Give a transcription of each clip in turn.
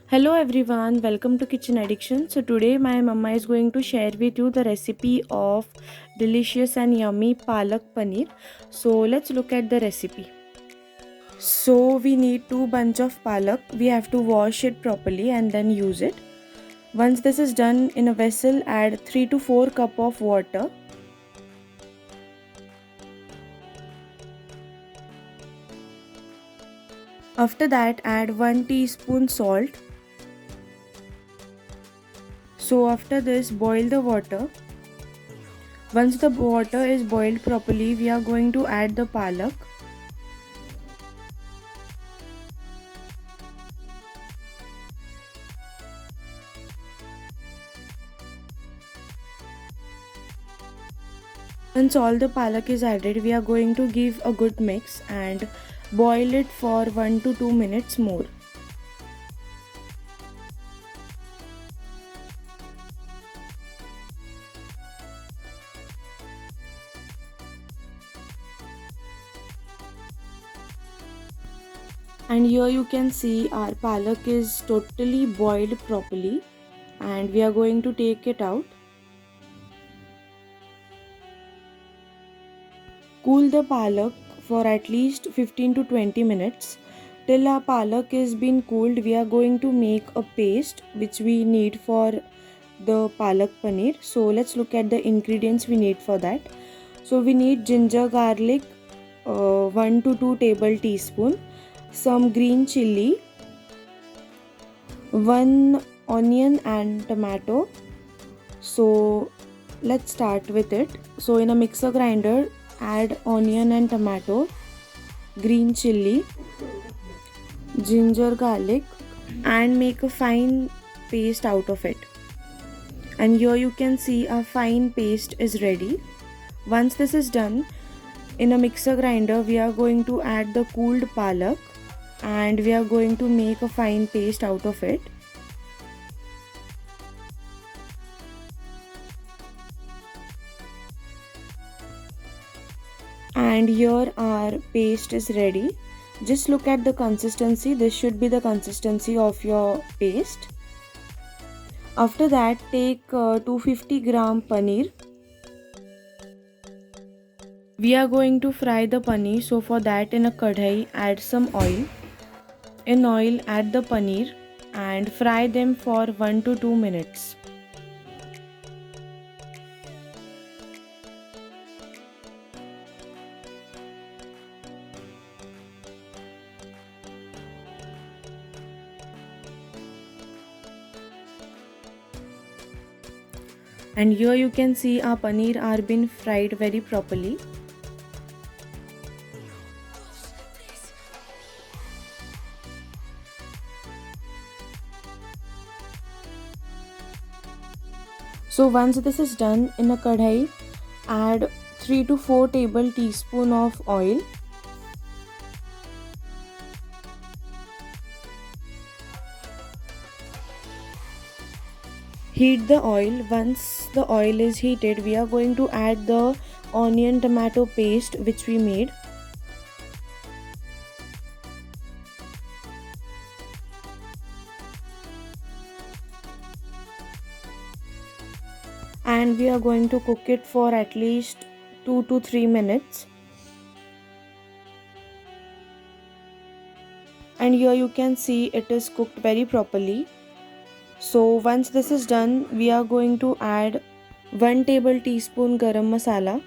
Hello everyone, welcome to Kitchen Addiction. So today my mama is going to share with you the recipe of delicious and yummy palak paneer. So let's look at the recipe. So we need two bunch of palak. We have to wash it properly and then use it. Once this is done, in a vessel add 3 to 4 cup of water. After that add 1 teaspoon salt. So after this boil the water. Once the water is boiled properly, we are going to add the palak. Once all the palak is added, we are going to give a good mix and boil it for 1 to 2 minutes more. And here you can see our palak is totally boiled properly and we are going to take it out. Cool the palak for at least 15 to 20 minutes. Till our palak is been cooled, we are going to make a paste which we need for the palak paneer. So let's look at the ingredients we need for that. So we need ginger garlic 1 to 2 table teaspoon, some green chili, 1 onion and tomato. So let's start with it. So in a mixer grinder add onion and tomato, green chili, ginger garlic and make a fine paste out of it. And here you can see a fine paste is ready. Once this is done, in a mixer grinder we are going to add the cooled palak and we are going to make a fine paste out of it. And here our paste is ready. Just look at the consistency. This should be the consistency of your paste. After that take 250 gram paneer. We are going to fry the paneer, so for that in a kadhai add some oil. In oil add the paneer and fry them for 1 to 2 minutes. And here you can see our paneer are been fried very properly. So once this is done, in a kadhai add 3 to 4 table teaspoon of oil. Heat the oil. Once the oil is heated, we are going to add the onion tomato paste which we made. And we are going to cook it for at least 2 to 3 minutes. And here you can see it is cooked very properly. So once this is done, we are going to add 1 table teaspoon garam masala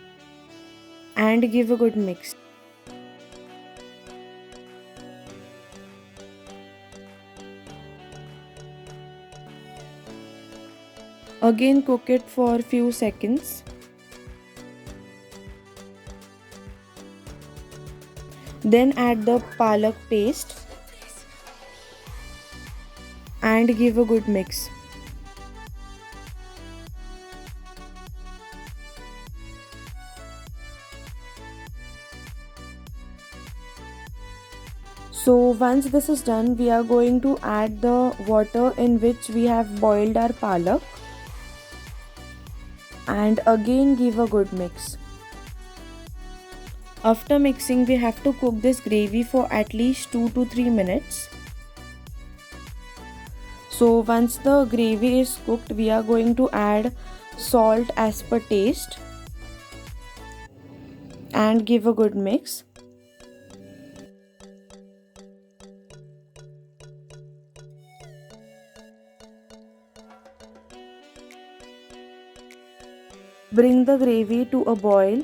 and give a good mix. Again cook it for few seconds. Then add the palak paste and give a good mix. So once this is done, we are going to add the water in which we have boiled our palak and again give a good mix. After mixing, we have to cook this gravy for at least 2 to 3 minutes. So once the gravy is cooked, we are going to add salt as per taste and give a good mix. Bring the gravy to a boil.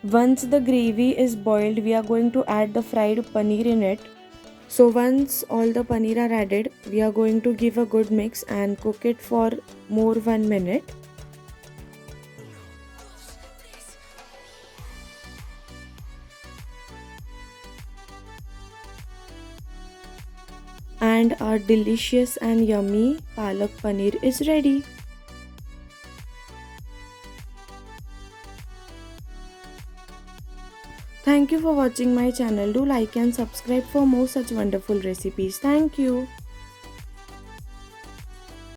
Once the gravy is boiled, we are going to add the fried paneer in it. So once all the paneer are added, we are going to give a good mix and cook it for more 1 minute. And our delicious and yummy palak paneer is ready. Thank you for watching my channel. Do like and subscribe for more such wonderful recipes. Thank you.